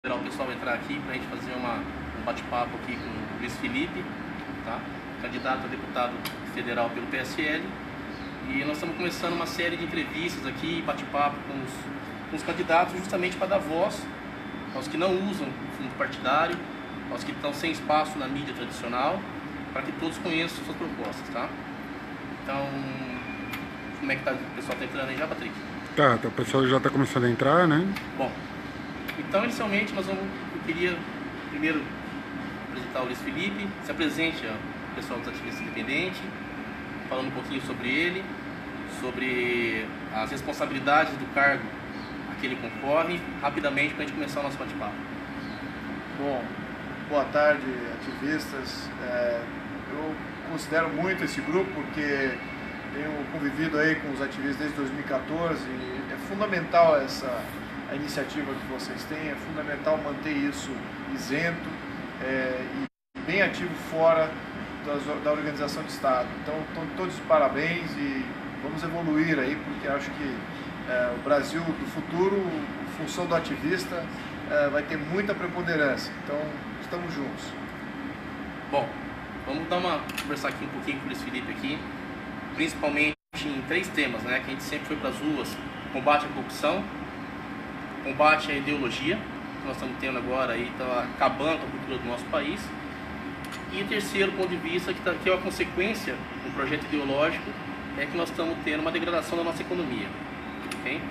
esperar o pessoal entrar aqui para a gente fazer um bate-papo aqui com o Luiz Felipe, tá? Candidato a deputado federal pelo PSL. E nós estamos começando uma série de entrevistas aqui, bate-papo com os candidatos, justamente para dar voz aos que não usam o fundo partidário, aos que estão sem espaço na mídia tradicional, para que todos conheçam suas propostas, tá? Então, como é que tá? O pessoal está entrando aí já, Patrick? Tá, o pessoal já está começando a entrar, né? Bom, então inicialmente eu queria primeiro apresentar o Luiz Felipe. Se apresente ao pessoal dos ativistas independentes, falando um pouquinho sobre ele, sobre as responsabilidades do cargo a que ele concorre, rapidamente, para a gente começar o nosso bate-papo. Bom, boa tarde, ativistas. Eu considero muito esse grupo porque tenho convivido aí com os ativistas desde 2014 e é fundamental a iniciativa que vocês têm, é fundamental manter isso isento e bem ativo fora da organização de Estado. Então, todos os parabéns e vamos evoluir aí, porque acho que o Brasil do futuro, em função do ativista, vai ter muita preponderância. Então, estamos juntos. Bom, vamos conversar aqui um pouquinho com o Luiz Felipe aqui, principalmente em 3 temas, né, que a gente sempre foi para as ruas: combate à corrupção, combate à ideologia, que nós estamos tendo agora aí, está acabando com a cultura do nosso país, e o terceiro ponto de vista, que é uma consequência do projeto ideológico, é que nós estamos tendo uma degradação da nossa economia. Okay?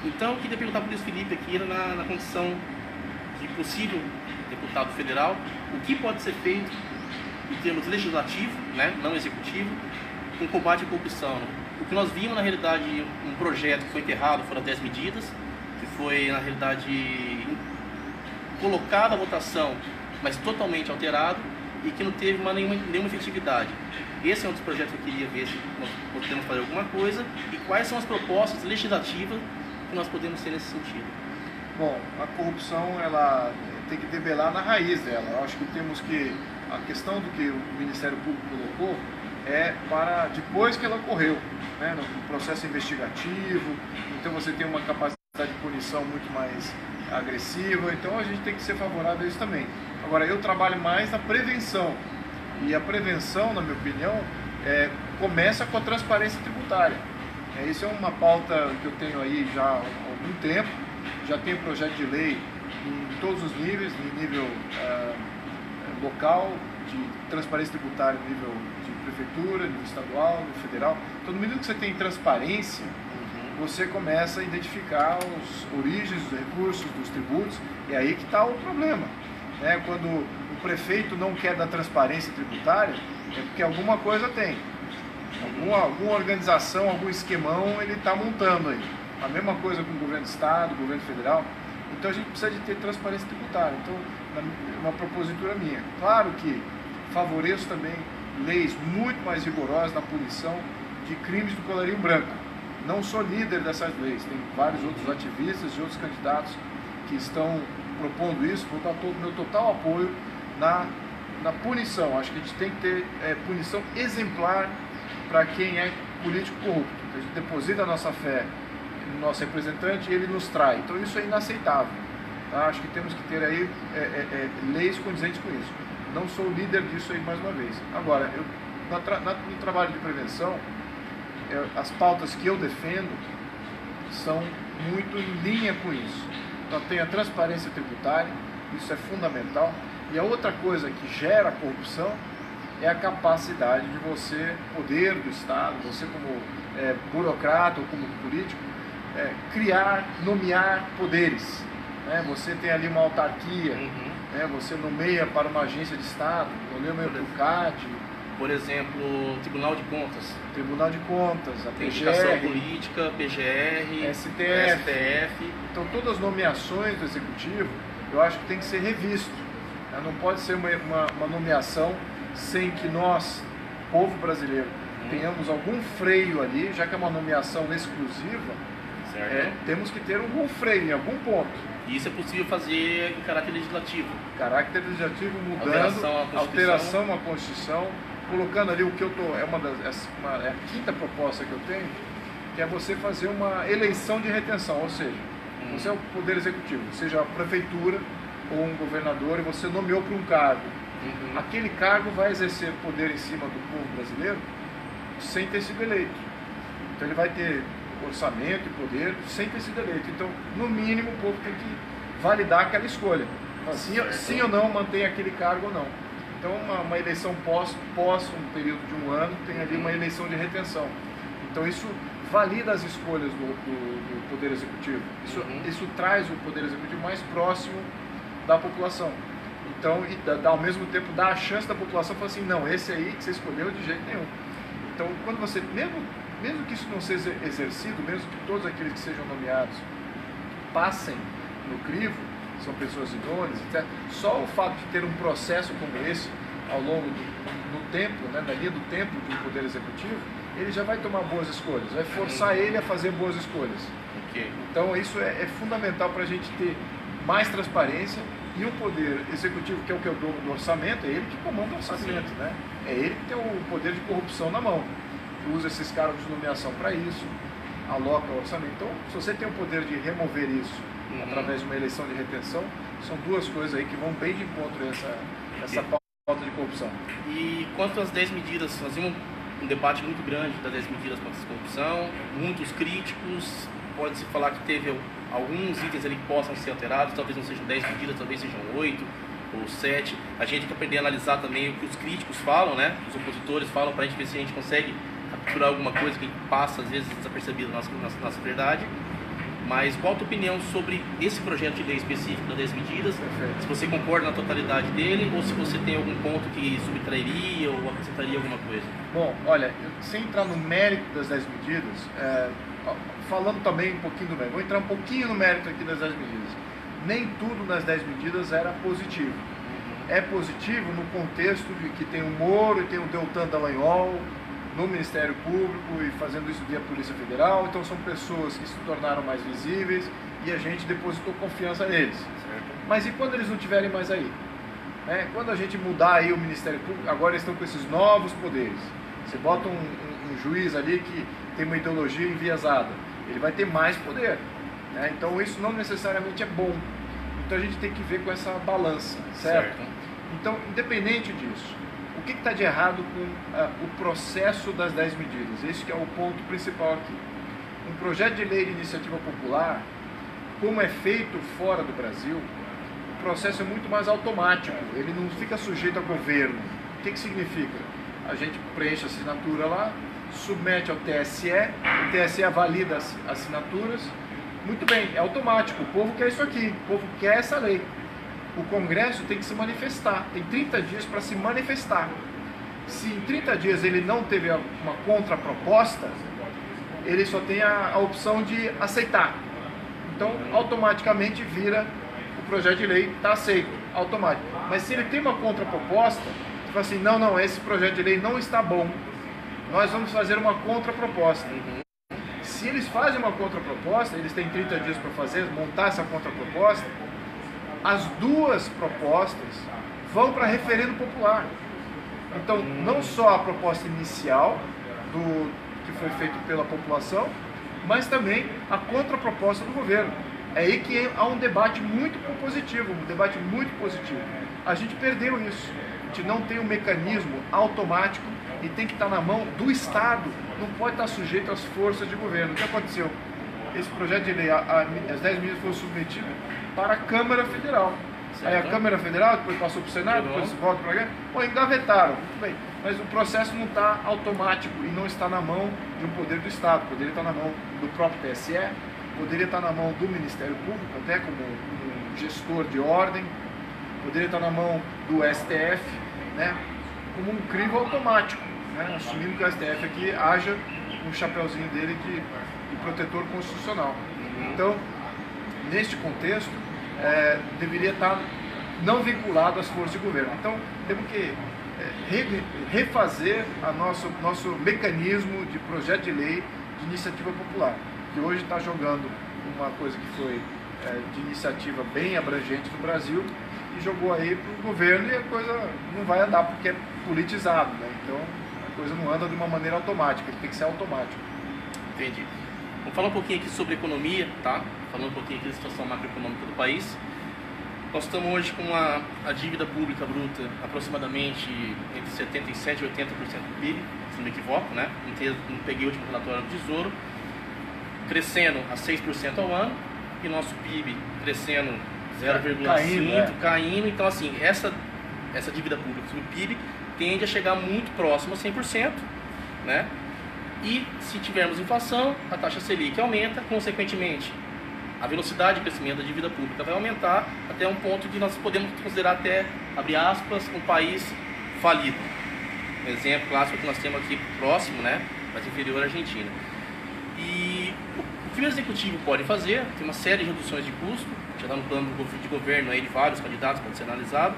Então, eu queria perguntar para o Luiz Felipe aqui, na condição de possível deputado federal, o que pode ser feito em termos legislativos, né, não executivo, com combate à corrupção. O que nós vimos, na realidade, um projeto que foi enterrado, foram 10 medidas, que foi, na realidade, colocado à votação, mas totalmente alterado, e que não teve nenhuma efetividade. Esse é um dos projetos que eu queria ver se nós podemos fazer alguma coisa, e quais são as propostas legislativas que nós podemos ter nesse sentido. Bom, a corrupção, ela tem que debelar na raiz dela. Eu acho que a questão do que o Ministério Público colocou é para depois que ela ocorreu, né, no processo investigativo. Então você tem uma capacidade de punição muito mais agressiva, então a gente tem que ser favorável a isso também. Agora, eu trabalho mais na prevenção, e a prevenção, na minha opinião, começa com a transparência tributária. Isso é uma pauta que eu tenho aí já há algum tempo, já tenho projeto de lei em todos os níveis, no nível local, de transparência tributária, no nível de prefeitura, nível estadual, nível federal. Então, no momento que você tem transparência, você começa a identificar as origens dos recursos, dos tributos, e aí que está o problema. Quando o prefeito não quer dar transparência tributária, é porque alguma coisa tem. Alguma organização, algum esquemão ele está montando aí. A mesma coisa com o governo do estado, o governo federal. Então a gente precisa de ter transparência tributária. Então, uma propositura minha. Claro que favoreço também leis muito mais rigorosas na punição de crimes do colarinho branco. Não sou líder dessas leis, tem vários outros ativistas e outros candidatos que estão propondo isso. Vou dar todo o meu total apoio na punição. Acho que a gente tem que ter punição exemplar para quem é político corrupto. A gente deposita a nossa fé no nosso representante e ele nos trai. Então isso é inaceitável. Tá? Acho que temos que ter aí leis condizentes com isso. Não sou líder disso aí mais uma vez. Agora, no trabalho de prevenção, as pautas que eu defendo são muito em linha com isso. Então tem a transparência tributária, isso é fundamental. E a outra coisa que gera corrupção é a capacidade de você, poder do Estado, você como burocrata ou como político, criar, nomear poderes. Você tem ali uma autarquia, você nomeia para uma agência de Estado, nomeia para o CAD. Por exemplo, Tribunal de Contas. Tribunal de Contas, a tem PGR, indicação política, PGR, STF. Então todas as nomeações do Executivo, eu acho que tem que ser revisto. Não pode ser uma nomeação sem que nós, povo brasileiro, tenhamos algum freio ali, já que é uma nomeação exclusiva, temos que ter algum freio em algum ponto. Isso é possível fazer em caráter legislativo. Caráter legislativo mudando, alteração à Constituição, colocando ali o que eu estou, é a 5ª proposta que eu tenho, que é você fazer uma eleição de retenção, ou seja, Você é o poder executivo, seja a prefeitura ou um governador, e você nomeou para um cargo. Aquele cargo vai exercer poder em cima do povo brasileiro sem ter sido eleito. Então ele vai ter orçamento e poder sem ter sido eleito. Então, no mínimo, o povo tem que validar aquela escolha. Sim ou não mantém aquele cargo ou não. Então, uma eleição pós um período de um ano, tem ali uma eleição de retenção. Então, isso valida as escolhas do Poder Executivo. Isso traz o Poder Executivo mais próximo da população. Então, ao mesmo tempo, dá a chance da população falar assim, não, esse aí que você escolheu de jeito nenhum. Então, quando você, mesmo que isso não seja exercido, mesmo que todos aqueles que sejam nomeados passem no crivo, são pessoas idôneas, etc., só o fato de ter um processo como esse, ao longo do tempo, né, na linha do tempo de um Poder Executivo, ele já vai tomar boas escolhas, vai forçar ele a fazer boas escolhas. Então, isso é fundamental para a gente ter mais transparência. E o Poder Executivo, que é o que é o dono do orçamento, é ele que comanda o orçamento, né? É ele que tem o poder de corrupção na mão, usa esses cargos de nomeação para isso, aloca o orçamento. Então, se você tem o poder de remover isso através de uma eleição de retenção, são duas coisas aí que vão bem de encontro a essa pauta de corrupção. E quanto às 10 medidas, fazíamos um debate muito grande das 10 medidas contra a corrupção, muitos críticos, pode-se falar que teve alguns itens ali que possam ser alterados, talvez não sejam 10 medidas, talvez sejam 8 ou 7. A gente tem que aprender a analisar também o que os críticos falam, né? Os opositores falam, para a gente ver se a gente consegue capturar alguma coisa que passa às vezes desapercebida na nossa verdade. Mas qual a tua opinião sobre esse projeto de lei específico das 10 medidas? Perfeito. Se você concorda na totalidade dele ou se você tem algum ponto que subtrairia ou acrescentaria alguma coisa? Bom, olha, sem entrar no mérito das 10 medidas, falando também um pouquinho do mérito, vou entrar um pouquinho no mérito aqui das 10 medidas. Nem tudo nas 10 medidas era positivo. É positivo no contexto de que tem o Moro e tem o Deltan Dallagnol no Ministério Público e fazendo isso via Polícia Federal. Então são pessoas que se tornaram mais visíveis e a gente depositou confiança neles. Certo. Mas e quando eles não estiverem mais aí? Quando a gente mudar aí o Ministério Público, agora eles estão com esses novos poderes. Você bota um juiz ali que tem uma ideologia enviesada, ele vai ter mais poder. Então isso não necessariamente é bom. Então a gente tem que ver com essa balança, certo? Então, independente disso, o que está de errado com o processo das 10 medidas? Esse que é o ponto principal aqui. Um projeto de lei de iniciativa popular, como é feito fora do Brasil, o processo é muito mais automático, ele não fica sujeito ao governo. O que significa? A gente preenche a assinatura lá, submete ao TSE, o TSE valida as assinaturas, muito bem, é automático, o povo quer isso aqui, o povo quer essa lei. O Congresso tem que se manifestar, tem 30 dias para se manifestar. Se em 30 dias ele não teve uma contraproposta, ele só tem a opção de aceitar. Então, automaticamente vira o projeto de lei, está aceito, automático. Mas se ele tem uma contraproposta, você fala assim, não, esse projeto de lei não está bom, nós vamos fazer uma contraproposta. Se eles fazem uma contraproposta, eles têm 30 dias para fazer, montar essa contraproposta, as duas propostas vão para referendo popular. Então, não só a proposta inicial que foi feita pela população, mas também a contraproposta do governo. É aí que há um debate muito positivo, A gente perdeu isso. A gente não tem um mecanismo automático e tem que estar na mão do Estado, não pode estar sujeito às forças de governo. O que aconteceu? Esse projeto de lei, as 10 medidas foram submetidas para a Câmara Federal. Certo. Aí a Câmara Federal, depois passou para o Senado, depois volta para cá, engavetaram. Muito bem, mas o processo não está automático e não está na mão de um poder do Estado. Poderia estar na mão do próprio TSE, poderia estar na mão do Ministério Público, até como um gestor de ordem, poderia estar na mão do STF, né, como um crivo automático, né, assumindo que o STF aqui haja um chapeuzinho dele de protetor constitucional. Então, neste contexto, deveria estar não vinculado às forças de governo. Então, temos que refazer nosso mecanismo de projeto de lei de iniciativa popular, que hoje está jogando uma coisa que foi de iniciativa bem abrangente no Brasil e jogou aí para o governo e a coisa não vai andar porque é politizado, né? Então, a coisa não anda de uma maneira automática, tem que ser automático. Entendi. Vamos falar um pouquinho aqui sobre economia, tá? Falando um pouquinho aqui da situação macroeconômica do país. Nós estamos hoje com a dívida pública bruta aproximadamente entre 77% e 80% do PIB, se não me equivoco, né? Não peguei o último relatório do Tesouro, crescendo a 6% ao ano, e nosso PIB crescendo 0,5%, caindo. Então, assim, essa dívida pública sobre o PIB tende a chegar muito próximo a 100%, né? E se tivermos inflação, a taxa Selic aumenta, consequentemente, a velocidade de crescimento da dívida pública vai aumentar até um ponto que nós podemos considerar até, abre aspas, um país falido. Um exemplo clássico que nós temos aqui próximo, né? Mas inferior à Argentina. E o que o executivo pode fazer? Tem uma série de reduções de custo, já está no plano de governo aí de vários candidatos, pode ser analisado.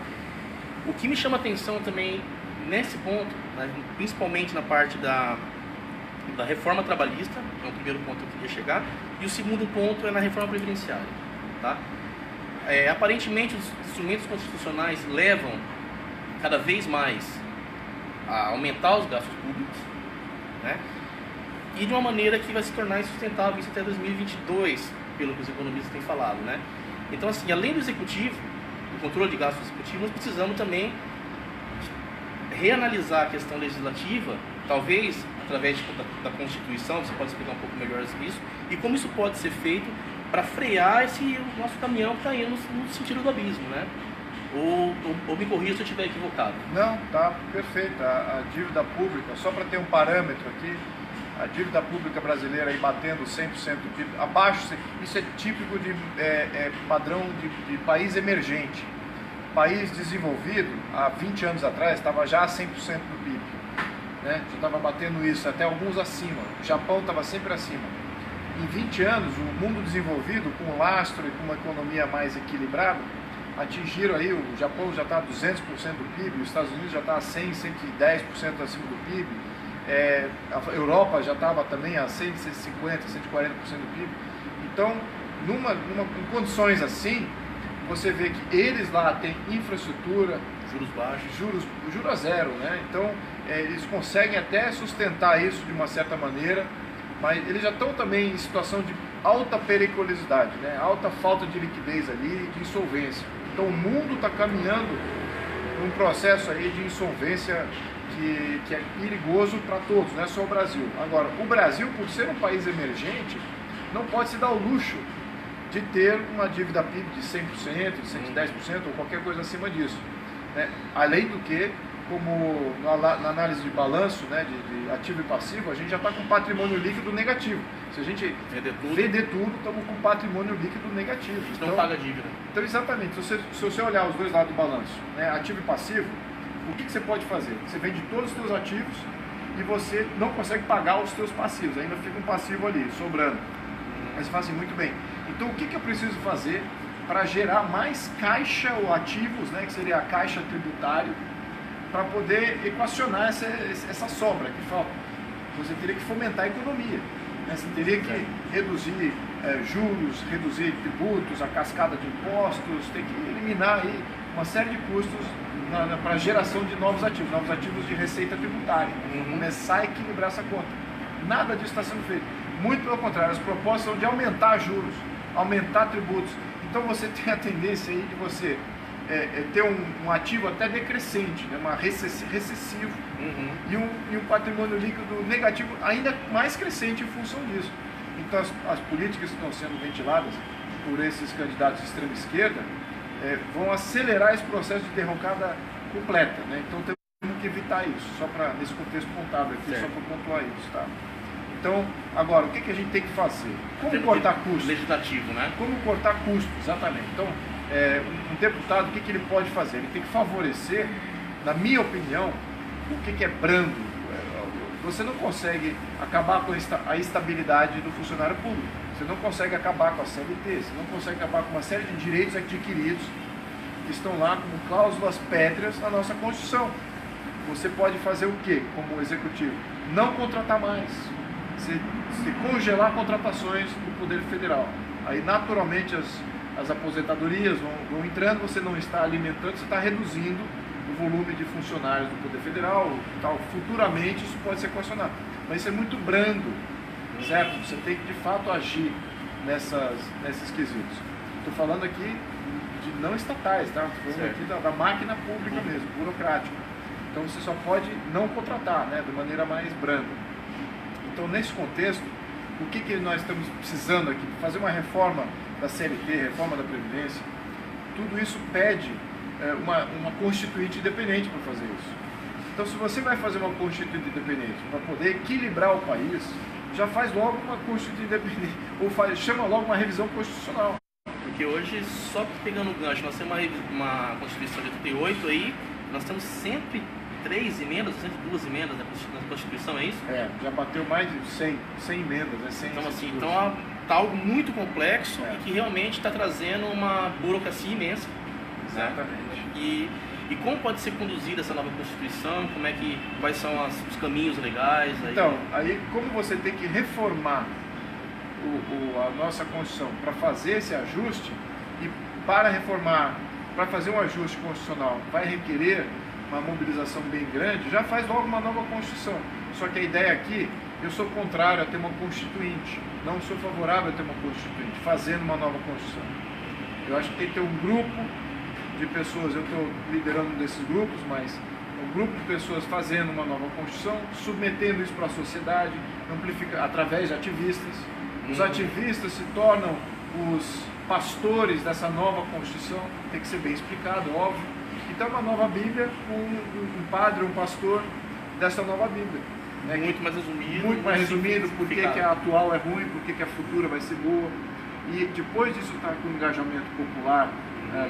O que me chama atenção também nesse ponto, né, principalmente na parte da reforma trabalhista, é o primeiro ponto que eu queria chegar, e o segundo ponto é na reforma previdenciária. Tá? Aparentemente, os instrumentos constitucionais levam cada vez mais a aumentar os gastos públicos, né? E de uma maneira que vai se tornar insustentável isso até 2022, pelo que os economistas têm falado, né? Então, assim, além do executivo, do controle de gastos executivo, nós precisamos também reanalisar a questão legislativa, talvez através da Constituição. Você pode explicar um pouco melhor isso, e como isso pode ser feito para frear o nosso caminhão que está indo no sentido do abismo, né? Ou me corrija se eu estiver equivocado. Não, tá perfeito. A dívida pública, só para ter um parâmetro aqui, a dívida pública brasileira aí batendo 100% do PIB, abaixo, isso é típico de padrão de país emergente. País desenvolvido, há 20 anos atrás, estava já a 100% do PIB. Né? Já estava batendo isso, até alguns acima. O Japão estava sempre acima. Em 20 anos, o mundo desenvolvido, com um lastro e com uma economia mais equilibrada, atingiram aí, o Japão já está a 200% do PIB, os Estados Unidos já está a 100%, 110% acima do PIB, a Europa já estava também a 100%, 150%, 140% do PIB. Então, em condições assim, você vê que eles lá têm infraestrutura, juros baixos, juros a zero, né? Então eles conseguem até sustentar isso de uma certa maneira, mas eles já estão também em situação de alta periculosidade, né? Alta falta de liquidez ali, de insolvência. Então o mundo está caminhando num processo aí de insolvência que é perigoso para todos, não é só o Brasil. Agora, o Brasil, por ser um país emergente, não pode se dar o luxo de ter uma dívida PIB de 100%, de 110% ou qualquer coisa acima disso. Né? Além do que, como na análise de balanço, né, de ativo e passivo, a gente já está com patrimônio líquido negativo. Se a gente vender tudo, estamos com patrimônio líquido negativo. Então não paga dívida. Então, exatamente, se você olhar os dois lados do balanço, né, ativo e passivo, o que você pode fazer? Você vende todos os seus ativos e você não consegue pagar os seus passivos, ainda fica um passivo ali, sobrando. Mas você fala assim, muito bem, então o que eu preciso fazer para gerar mais caixa ou ativos, né, que seria a caixa tributária, para poder equacionar essa sobra que falta? Você teria que fomentar a economia, né? Você teria que reduzir juros, reduzir tributos, a cascada de impostos, tem que eliminar aí uma série de custos para a geração de novos ativos de receita tributária, começar a equilibrar essa conta. Nada disso está sendo feito. Muito pelo contrário, as propostas são de aumentar juros, aumentar tributos. Então você tem a tendência aí de você ter um ativo até decrescente, né, recessivo, e um patrimônio líquido negativo ainda mais crescente em função disso. Então as políticas que estão sendo ventiladas por esses candidatos de extrema esquerda vão acelerar esse processo de derrocada completa. Né? Então temos que evitar isso, só para nesse contexto contábil aqui, só para pontuar isso. Tá? Então, agora, o que a gente tem que fazer? Como cortar custos? Legislativo, né? Como cortar custos, exatamente. Então, um deputado, o que ele pode fazer? Ele tem que favorecer, na minha opinião, o que é brando. Você não consegue acabar com a estabilidade do funcionário público. Você não consegue acabar com a CLT, você não consegue acabar com uma série de direitos adquiridos que estão lá como cláusulas pétreas na nossa Constituição. Você pode fazer o quê como executivo? Não contratar mais. Você congelar contratações do Poder Federal. Aí, naturalmente, as aposentadorias vão entrando, você não está alimentando, você está reduzindo o volume de funcionários do Poder Federal. Tal. Futuramente, isso pode ser equacionado. Mas isso é muito brando. certo? Você tem que de fato agir nesses quesitos. Estou falando aqui de não estatais, tá? Estou falando aqui da máquina pública mesmo, burocrática. Então você só pode não contratar, né, de maneira mais branda. Então nesse contexto, o que nós estamos precisando aqui? Fazer uma reforma da CLT, reforma da Previdência, tudo isso pede uma constituinte independente para fazer isso. Então se você vai fazer uma constituinte independente para poder equilibrar o país, já faz logo uma constituinte independente, ou chama logo uma revisão constitucional. Porque hoje, só pegando o gancho, nós temos uma Constituição de 88 aí, nós temos 103 emendas, 102 emendas na Constituição, é isso? Já bateu mais de 100 emendas, né? 100, então, assim, tá algo muito complexo e que realmente está trazendo uma burocracia imensa. Exatamente. Né? E como pode ser conduzida essa nova Constituição? Quais são os caminhos legais? Aí? Então, aí como você tem que reformar a nossa Constituição para fazer esse ajuste, e para reformar, para fazer um ajuste constitucional, vai requerer uma mobilização bem grande, já faz logo uma nova Constituição. Só que a ideia aqui, eu sou contrário a ter uma Constituinte, não sou favorável a ter uma Constituinte, fazendo uma nova Constituição. Eu acho que tem que ter um grupo de pessoas, eu estou liderando um desses grupos, mas um grupo de pessoas fazendo uma nova Constituição, submetendo isso para a sociedade, através de ativistas. Os ativistas se tornam os pastores dessa nova Constituição, tem que ser bem explicado, óbvio. Então, uma nova Bíblia, um padre, um pastor dessa nova Bíblia. Né? Muito mais resumido. Muito mais resumido, por que a atual é ruim, por que a futura vai ser boa. E depois disso estar com o engajamento popular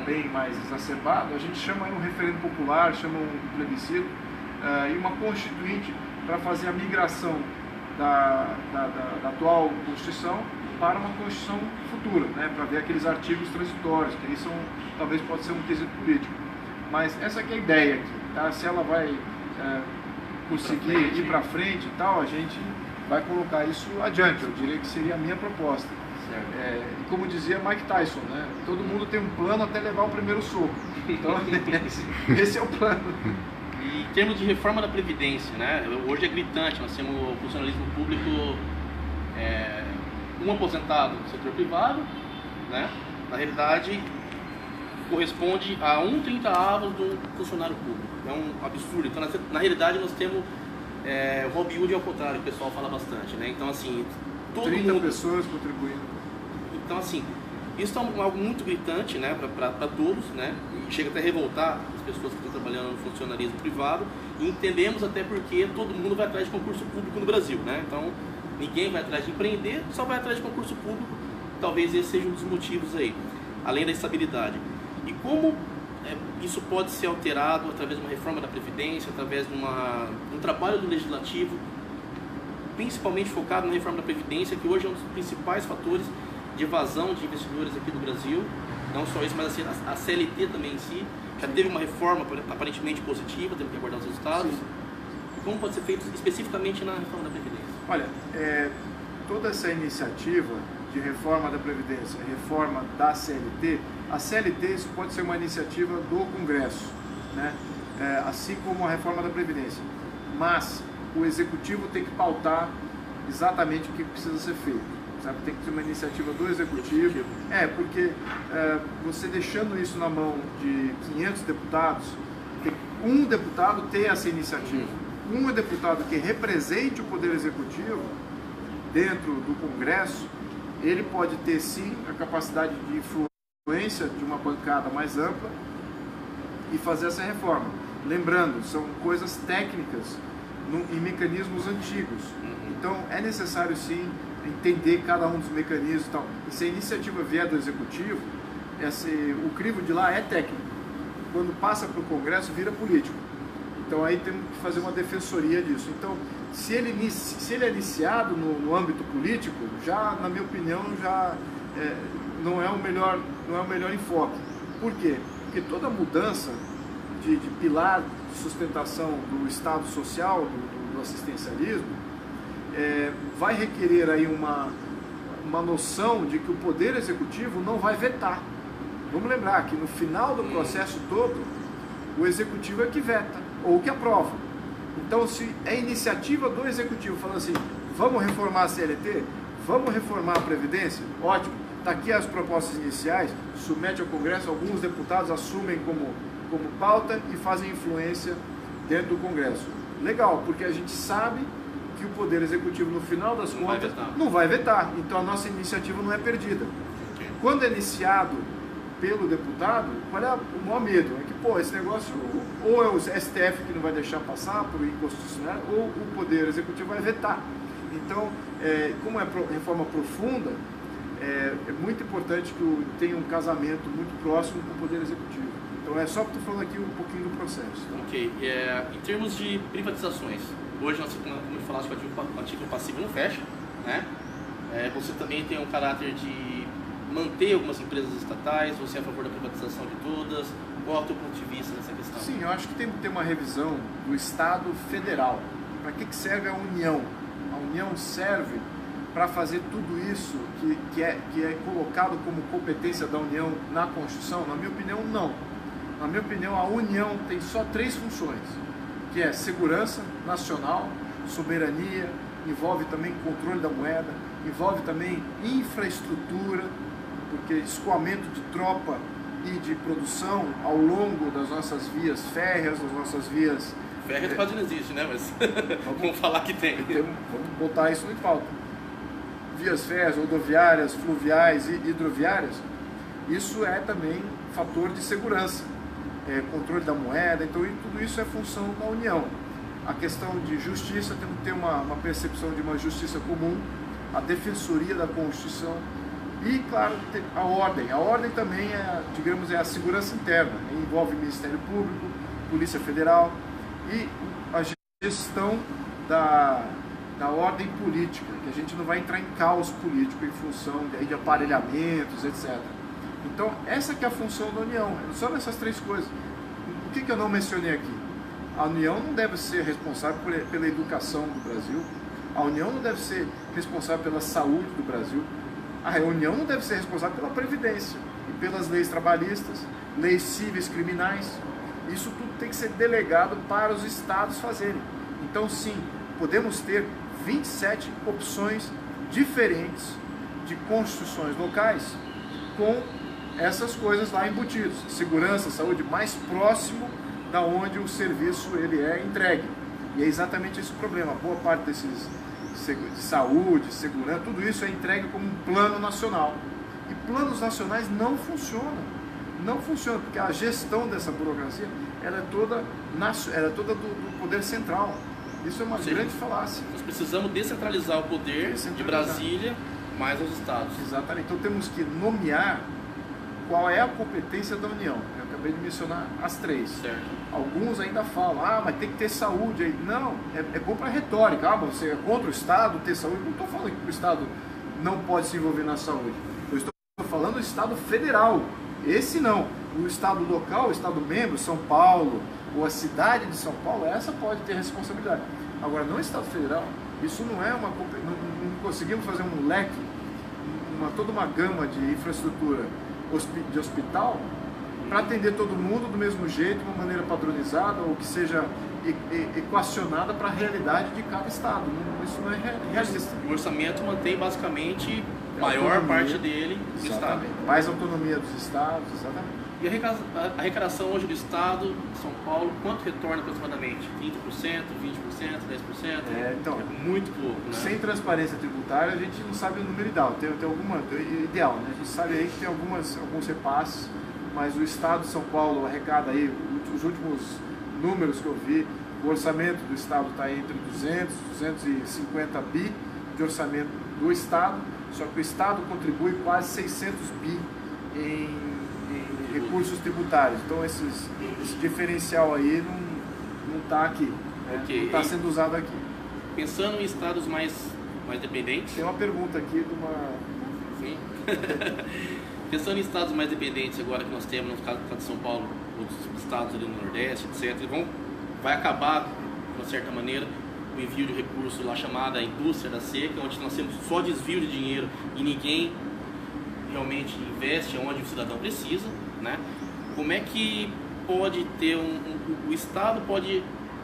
bem mais exacerbado, a gente chama um referendo popular, chama um plebiscito e uma constituinte para fazer a migração da atual Constituição para uma Constituição futura, né, para ver aqueles artigos transitórios, que aí talvez pode ser um quesito político. Mas essa aqui é a ideia aqui, tá? Se ela vai conseguir ir para frente e tal, a gente vai colocar isso adiante, eu diria que seria a minha proposta. E como dizia Mike Tyson, né, todo mundo tem um plano até levar o primeiro soco. Então, esse é o plano. E em termos de reforma da Previdência, né, hoje é gritante, nós temos o funcionalismo público, um aposentado no setor privado, né, na realidade corresponde a 1/30 do funcionário público, é um absurdo. Então na realidade nós temos Robin Hood ao contrário, o pessoal fala bastante, né, então assim, todo 30 mundo... pessoas contribuindo. Então assim, isso é algo muito gritante, né, para todos, né, e chega até a revoltar as pessoas que estão trabalhando no funcionalismo privado, e entendemos até porque todo mundo vai atrás de concurso público no Brasil, né, então ninguém vai atrás de empreender, só vai atrás de concurso público, talvez esse seja um dos motivos aí, além da estabilidade. E como isso pode ser alterado através de uma reforma da Previdência, através de um trabalho do Legislativo, principalmente focado na reforma da Previdência, que hoje é um dos principais fatores de evasão de investidores aqui do Brasil. Não só isso, mas assim, a CLT também em si, já teve uma reforma aparentemente positiva, temos que aguardar os resultados. Sim. Como pode ser feito especificamente na reforma da Previdência? Olha, toda essa iniciativa de reforma da Previdência, reforma da CLT, a CLT isso pode ser uma iniciativa do Congresso, né? Assim como a reforma da Previdência. Mas o Executivo tem que pautar exatamente o que precisa ser feito, sabe? Tem que ser uma iniciativa do Executivo. Porque você deixando isso na mão de 500 deputados, um deputado tem essa iniciativa. Um deputado que represente o Poder Executivo dentro do Congresso, ele pode ter sim a capacidade de influência de uma bancada mais ampla e fazer essa reforma. Lembrando, são coisas técnicas em mecanismos antigos. Então é necessário sim entender cada um dos mecanismos e tal. E se a iniciativa vier do Executivo, o crivo de lá é técnico. Quando passa para o Congresso, vira político. Então aí temos que fazer uma defensoria disso. Então, se ele é iniciado no âmbito político, já, na minha opinião, já não é o melhor enfoque. Por quê? Porque toda mudança de pilar de sustentação do Estado social, do assistencialismo, vai requerer aí uma noção de que o Poder Executivo não vai vetar. Vamos lembrar que no final do processo todo, o Executivo é que veta, ou que aprova. Então, se é iniciativa do Executivo falando assim, Vamos reformar a CLT? Vamos reformar a Previdência? Ótimo. Está aqui as propostas iniciais, submete ao Congresso, alguns deputados assumem como pauta e fazem influência dentro do Congresso. Legal, porque a gente sabe que o Poder Executivo, no final das contas, não vai vetar. Então a nossa iniciativa não é perdida. Quando é iniciado pelo deputado, qual é o maior medo? É que, pô, esse negócio, ou é o STF que não vai deixar passar por inconstitucional, ou o Poder Executivo vai vetar. Então, como é reforma profunda, é muito importante que tenha um casamento muito próximo com o Poder Executivo. Então é só que estou falando aqui um pouquinho do processo. Tá? Ok. Em termos de privatizações, hoje, como eu falaste, o ativo passivo não fecha, né? Você também tem um caráter de manter algumas empresas estatais, você é a favor da privatização de todas? Qual é o teu ponto de vista nessa questão? Sim, eu acho que tem que ter uma revisão do Estado federal. Para que serve a União? A União serve para fazer tudo isso que é colocado como competência da União na Constituição? Na minha opinião, não. Na minha opinião, a União tem só 3 funções, que é segurança nacional, soberania, envolve também controle da moeda, envolve também infraestrutura, porque escoamento de tropa e de produção ao longo das nossas vias férreas, das nossas vias... Férrea quase não existe, né? Mas vamos falar que tem. Vamos botar isso em pauta. Vias férreas, rodoviárias, fluviais e hidroviárias, isso é também fator de segurança, controle da moeda, então tudo isso é função da União. A questão de justiça, temos que ter uma percepção de uma justiça comum, a defensoria da Constituição e, claro, a ordem. A ordem também digamos, a segurança interna, envolve Ministério Público, Polícia Federal e a gestão da ordem política, que a gente não vai entrar em caos político em função de aparelhamentos, etc. Então, essa que é a função da União, só nessas 3 coisas. O que eu não mencionei aqui? A União não deve ser responsável pela educação do Brasil, a União não deve ser responsável pela saúde do Brasil, a União não deve ser responsável pela Previdência e pelas leis trabalhistas, leis cíveis criminais. Isso tudo tem que ser delegado para os estados fazerem. Então, sim, podemos ter 27 opções diferentes de constituições locais com essas coisas lá embutidas. Segurança, saúde, mais próximo da onde o serviço ele é entregue. E é exatamente esse o problema. Boa parte desses de saúde, segurança, tudo isso é entregue como um plano nacional. E planos nacionais não funcionam. Não funciona, porque a gestão dessa burocracia ela é toda do poder central. Isso é uma grande falácia. Nós precisamos descentralizar o poder de Brasília mais aos estados. Exatamente. Então temos que nomear qual é a competência da União. Eu acabei de mencionar as 3. Certo. Alguns ainda falam, mas tem que ter saúde aí. Não, é bom para retórica. Você é contra o Estado ter saúde. Não estou falando que o Estado não pode se envolver na saúde. Eu estou falando do Estado federal. Esse não. O Estado local, o Estado membro, São Paulo, ou a cidade de São Paulo, essa pode ter responsabilidade. Agora, no Estado federal, isso não é uma... Não conseguimos fazer um leque, toda uma gama de infraestrutura de hospital para atender todo mundo do mesmo jeito, de uma maneira padronizada, ou que seja equacionada para a realidade de cada estado. Isso não é realista. O orçamento mantém basicamente a maior parte dele do estado. Mais autonomia dos estados, exatamente. E a arrecadação hoje do estado, São Paulo, quanto retorna aproximadamente? 30%, 20%, 10%? Então, é muito pouco, né? Sem transparência tributária, a gente não sabe o número ideal. Tem alguma ideal, né? A gente sabe aí que tem alguns repasses, mas o estado de São Paulo arrecada aí, os últimos números que eu vi, o orçamento do estado está entre 200 e 250 bi de orçamento do estado, só que o estado contribui quase 600 bi em recursos tributários. Então esse diferencial aí não está aqui, né? Okay. Não está sendo usado aqui. Pensando em estados mais dependentes... Tem uma pergunta aqui de uma... Sim. Pensando em estados mais dependentes agora que nós temos, no caso de São Paulo, outros estados ali no Nordeste, etc., vai acabar, de uma certa maneira, o envio de recurso lá chamada indústria da seca, onde nós temos só desvio de dinheiro e ninguém realmente investe onde o cidadão precisa, né? Como é que pode ter o Estado pode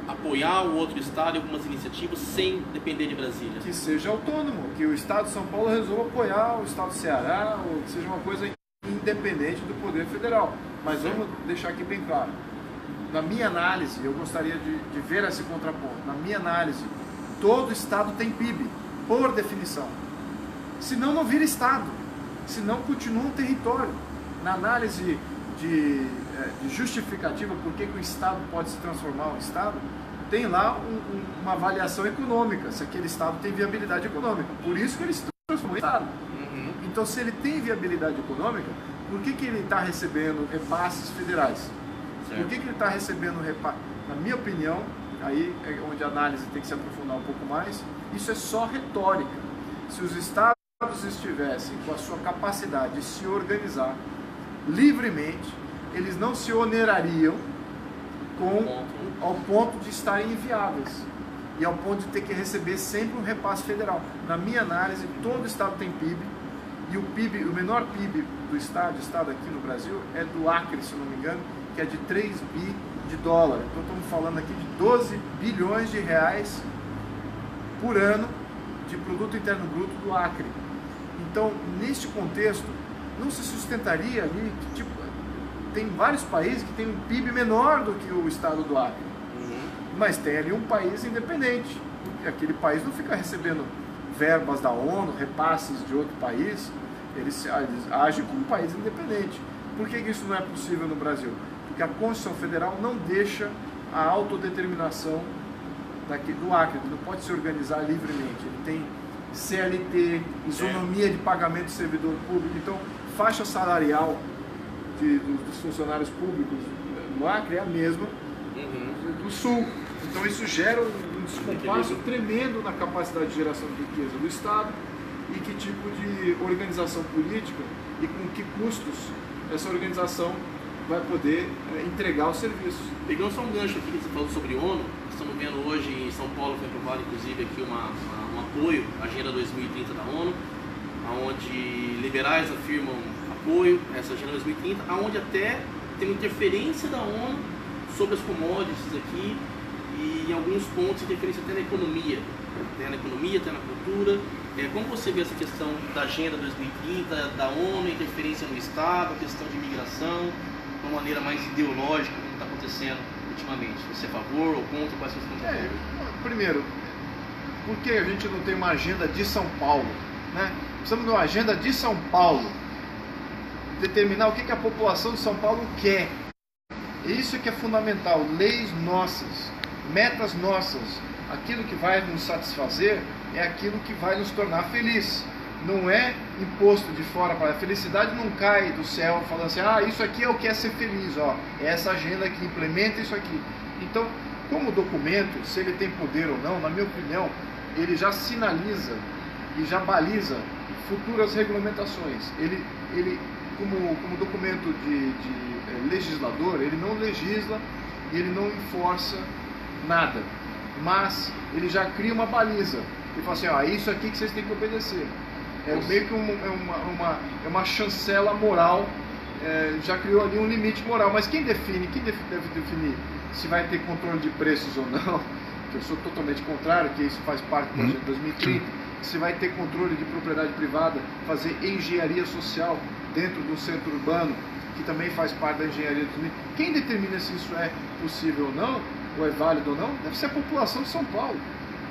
apoiar o outro estado em algumas iniciativas sem depender de Brasília? Que seja autônomo, que o estado de São Paulo resolva apoiar o estado do Ceará, ou que seja uma coisa independente do poder federal. Mas vamos deixar aqui bem claro. Na minha análise, eu gostaria de ver esse contraponto. Na minha análise, todo estado tem PIB, por definição. Senão não vira estado, senão continua um território. Na análise de justificativa por que o estado pode se transformar em estado, tem lá uma avaliação econômica, se aquele estado tem viabilidade econômica. Por isso que ele se transformou em estado. Então, se ele tem viabilidade econômica, por que ele está recebendo repasses federais? Por que ele está recebendo repasses? Na minha opinião, aí é onde a análise tem que se aprofundar um pouco mais, isso é só retórica. Se os estados estivessem com a sua capacidade de se organizar livremente, eles não se onerariam ao ponto de estarem inviáveis e ao ponto de ter que receber sempre um repasse federal. Na minha análise, todo estado tem PIB, e o menor PIB do estado aqui no Brasil é do Acre, se não me engano, que é de 3 bi de dólar. Então estamos falando aqui de 12 bilhões de reais por ano de produto interno bruto do Acre. Então, neste contexto, não se sustentaria ali, tem vários países que têm um PIB menor do que o estado do Acre, mas tem ali um país independente. Aquele país não fica recebendo verbas da ONU, repasses de outro país, eles agem como um país independente. Por que isso não é possível no Brasil? Porque a Constituição Federal não deixa a autodeterminação do Acre, ele não pode se organizar livremente, ele tem CLT, isonomia de pagamento de servidor público, então faixa salarial dos funcionários públicos no Acre é a mesma do Sul. Então isso gera um descompasso tremendo na capacidade de geração de riqueza do Estado e que tipo de organização política e com que custos essa organização vai poder entregar os serviços. Pegando só um gancho aqui que você falou sobre ONU, estamos vendo hoje em São Paulo, foi aprovado inclusive aqui um apoio à Agenda 2030 da ONU, onde liberais afirmam apoio a essa Agenda 2030, onde até tem uma interferência da ONU sobre as commodities aqui e em alguns pontos interferência até na economia, até na cultura. Como você vê essa questão da Agenda 2030, da ONU, interferência no Estado, a questão de imigração, de uma maneira mais ideológica, como está acontecendo ultimamente? Você é a favor ou contra? Quais são os contrapontos? Primeiro, por que a gente não tem uma agenda de São Paulo? Né? Precisamos de uma agenda de São Paulo, determinar o que a população de São Paulo quer. Isso que é fundamental, leis nossas, metas nossas, aquilo que vai nos satisfazer é aquilo que vai nos tornar feliz. Não é imposto de fora para a felicidade, não cai do céu falando assim, isso aqui é o que é ser feliz, é essa agenda que implementa isso aqui. Então, como documento, se ele tem poder ou não, na minha opinião, ele já sinaliza e já baliza futuras regulamentações. Ele como documento de legislador, ele não legisla e ele não enforça nada, mas ele já cria uma baliza. Ele fala assim, isso aqui que vocês têm que obedecer. É meio que uma chancela moral, já criou ali um limite moral. Mas quem deve definir se vai ter controle de preços ou não, que eu sou totalmente contrário, que isso faz parte do Agenda 2030, se vai ter controle de propriedade privada, fazer engenharia social dentro do centro urbano, que também faz parte da engenharia do turismo. Quem determina se isso é possível ou não, ou é válido ou não, deve ser a população de São Paulo.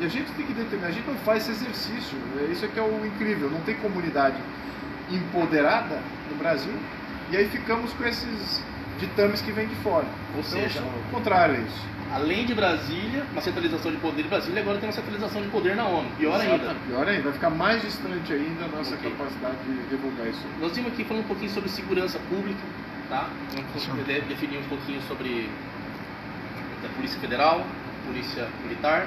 E a gente tem que determinar, a gente não faz esse exercício, isso é que é o incrível, não tem comunidade empoderada no Brasil, e aí ficamos com esses ditames que vêm de fora. Ou seja, o contrário a isso. Além de Brasília, uma centralização de poder em Brasília, agora tem uma centralização de poder na ONU. Pior ainda. Pior ainda, vai ficar mais distante ainda a nossa capacidade de divulgar isso. Nós estamos aqui falando um pouquinho sobre segurança pública, tá? Vamos definir um pouquinho sobre a Polícia Federal, Polícia Militar,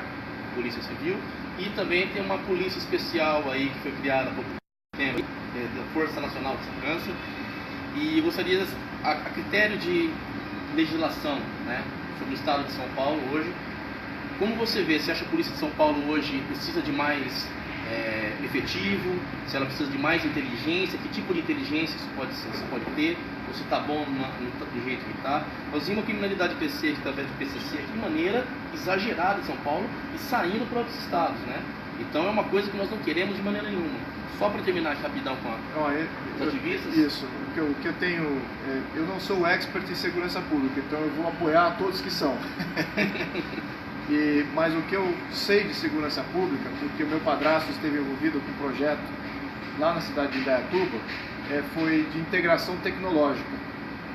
Polícia Civil, e também tem uma polícia especial aí que foi criada há pouco tempo, da Força Nacional de Segurança. E eu gostaria, a critério de legislação, né, sobre o estado de São Paulo hoje, como você vê, você acha que a Polícia de São Paulo hoje precisa de mais efetivo, se ela precisa de mais inteligência, que tipo de inteligência isso pode ter, ou se está bom do jeito que está. Nós vimos a criminalidade crescer através do PCC de maneira exagerada em São Paulo e saindo para outros estados, né? Então é uma coisa que nós não queremos de maneira nenhuma. Só para terminar aqui rapidão com os ativistas. Isso, o que eu tenho, eu não sou expert em segurança pública, então eu vou apoiar todos que são. Mas o que eu sei de segurança pública, porque o meu padrasto esteve envolvido com um projeto lá na cidade de Indaiatuba, foi de integração tecnológica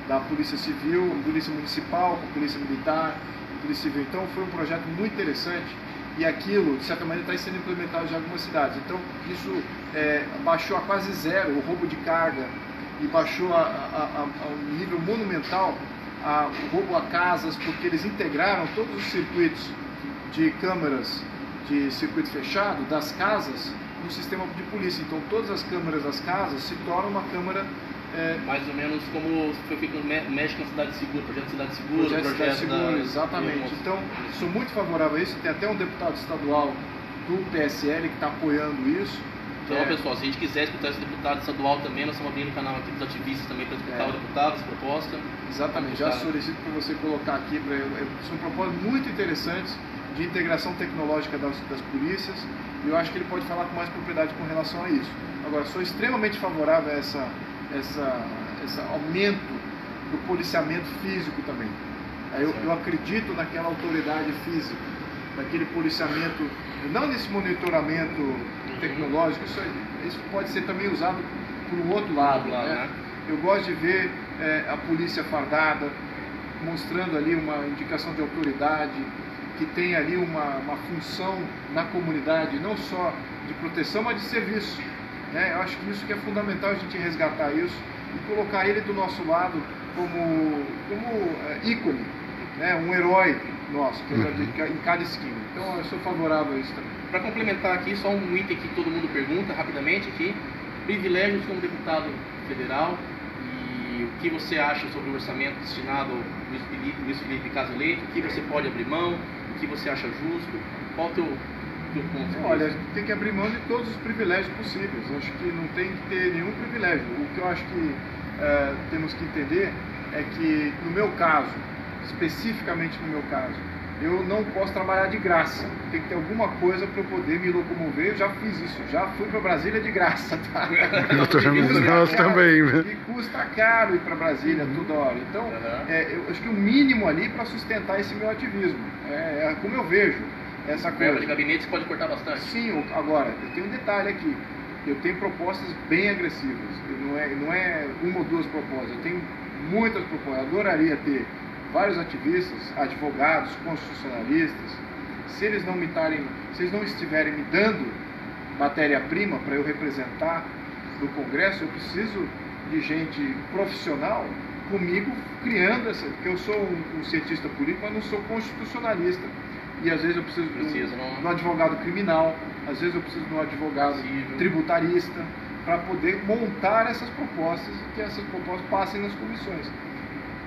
da Polícia Civil, Polícia Municipal, com Polícia Militar, Polícia Civil. Então foi um projeto muito interessante e aquilo, de certa maneira, está sendo implementado em algumas cidades. Então isso baixou a quase zero o roubo de carga e baixou a um nível monumental o roubo a casas, porque eles integraram todos os circuitos de câmeras de circuito fechado das casas no sistema de polícia. Então todas as câmeras das casas se tornam uma câmera mais ou menos como foi feito no México na Cidade Segura, projeto Cidade Segura, projeto Cidade Segura, exatamente. Então sou muito favorável a isso. Tem até um deputado estadual do PSL que está apoiando isso. Então, pessoal, se a gente quiser escutar esse deputado estadual também, nós estamos abrindo o canal aqui dos ativistas também para escutar o deputado, essa proposta. Exatamente, já solicito para você colocar aqui, são propostas muito interessantes de integração tecnológica das polícias, e eu acho que ele pode falar com mais propriedade com relação a isso. Agora, sou extremamente favorável a esse aumento do policiamento físico também. Eu acredito naquela autoridade física, naquele policiamento, não nesse monitoramento tecnológico, isso pode ser também usado por um outro lado, né? Eu gosto de ver a polícia fardada, mostrando ali uma indicação de autoridade, que tem ali uma função na comunidade, não só de proteção, mas de serviço, né? Eu acho que isso que é fundamental, a gente resgatar isso e colocar ele do nosso lado como ícone, né? Um herói nosso, que é em cada esquina. Então eu sou favorável a isso também. Para complementar aqui, só um item que todo mundo pergunta rapidamente aqui: privilégios como deputado federal, e o que você acha sobre o orçamento destinado ao Luiz Felipe caso eleito, o que você pode abrir mão, o que você acha justo, qual o teu ponto? Olha, a gente tem que abrir mão de todos os privilégios possíveis. Eu acho que não tem que ter nenhum privilégio. O que eu acho que temos que entender é que, no meu caso, especificamente no meu caso, eu não posso trabalhar de graça. Tem que ter alguma coisa para eu poder me locomover. Eu já fiz isso, já fui para Brasília de graça, tá? Nós também, né? E custa caro ir para Brasília toda hora. Então, eu acho que o mínimo ali para sustentar esse meu ativismo. É como eu vejo essa coisa. Verba de gabinete você pode cortar bastante. Sim, agora, eu tenho um detalhe aqui. Eu tenho propostas bem agressivas. Não é uma ou duas propostas. Eu tenho muitas propostas. Eu adoraria ter vários ativistas, advogados, constitucionalistas. Se eles não estiverem me dando matéria-prima para eu representar no Congresso, eu preciso de gente profissional comigo criando essa. Porque eu sou um cientista político, mas não sou constitucionalista. E às vezes eu preciso de um advogado criminal, às vezes eu preciso de um advogado tributarista, para poder montar essas propostas e que essas propostas passem nas comissões.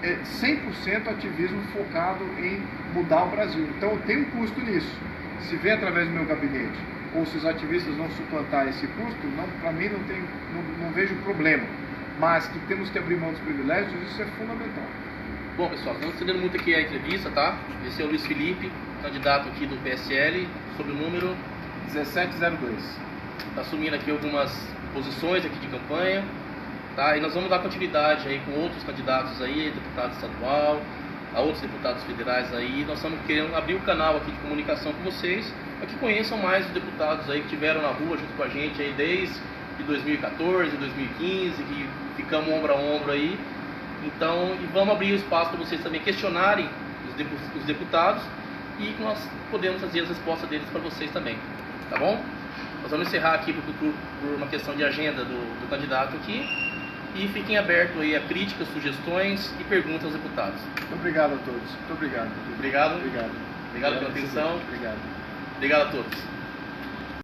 100% ativismo focado em mudar o Brasil. Então tem um custo nisso. Se vem através do meu gabinete, ou se os ativistas vão suplantar esse custo, para mim não vejo problema. Mas que temos que abrir mão dos privilégios, isso é fundamental. Bom, pessoal, estamos estendendo muito aqui a entrevista, tá? Esse é o Luiz Felipe, candidato aqui do PSL, sob o número 1702. Está assumindo aqui algumas posições aqui de campanha. Tá, e nós vamos dar continuidade aí com outros candidatos aí, deputado estadual, a outros deputados federais aí. Nós estamos querendo abrir o canal aqui de comunicação com vocês, para que conheçam mais os deputados aí que estiveram na rua junto com a gente aí desde 2014, 2015, que ficamos ombro a ombro aí. Então, e vamos abrir o espaço para vocês também questionarem os deputados e que nós podemos fazer as respostas deles para vocês também, tá bom? Nós vamos encerrar aqui por uma questão de agenda do candidato aqui. E fiquem abertos aí a críticas, sugestões e perguntas aos deputados. Muito obrigado a todos. Muito obrigado. Obrigado. Obrigado. Obrigado pela atenção. Obrigado. Obrigado a todos.